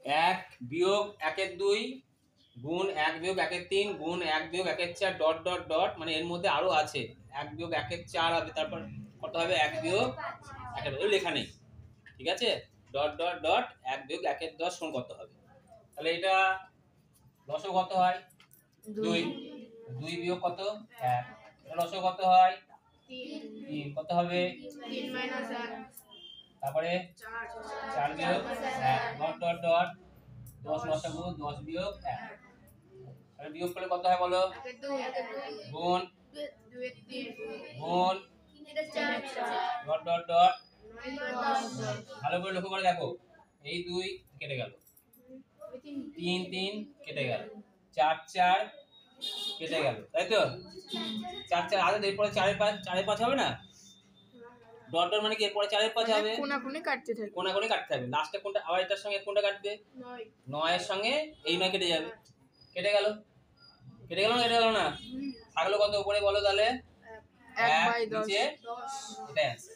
1 বিয়োগ 1 2 গুণ 1 বিয়োগ 1 3 গুণ 1 বিয়োগ 1 4 ডট ডট ডট, মানে এর মধ্যে আরো আছে 1 বিয়োগ 1 4 হবে, তারপর কত হবে 1 বিয়োগ 1 এর লেখা নেই, ঠিক আছে, ডট ডট ডট 1 বিয়োগ 1 10 সমান কত হবে? তাহলে এটা লসগু কত হয় 2, 2 বিয়োগ কত 1, এটা লসগু কত হয় 3, কত হবে 3 - 1, তারপরে 4 বিয়োগ 1 ডট ডট ডট 10 লসগু 10 বিয়োগ 1, তাহলে বিয়োগ করলে কত হয় বলো 2 গুণ 2 3 গুণ 4 ডট ডট ডট 9 ভালো করে লক্ষ্য করে দেখো, এই 2 কেটে গেল, 3 3 কেটে গেল, 4 4 কেটে গেল, তাই তো 4 4 আগে এরপরে 4 এর 5 হবে না, ডট ডট মানে কি এরপরে 4 এর 5 হবে, কোনাকুনি কাটতে থাকবে, কোনাকুনি কাটতে হবে, লাস্টে কোনটা আবার এটার সঙ্গে কোনটা কাটবে 9 এর সঙ্গে এই 9 কেটে যাবে, কেটে গেল, কেটে গেল না, কেটে গেল না, থাকলো কত উপরে বলো তাহলে 1/10 নিচে, এটাই আছে।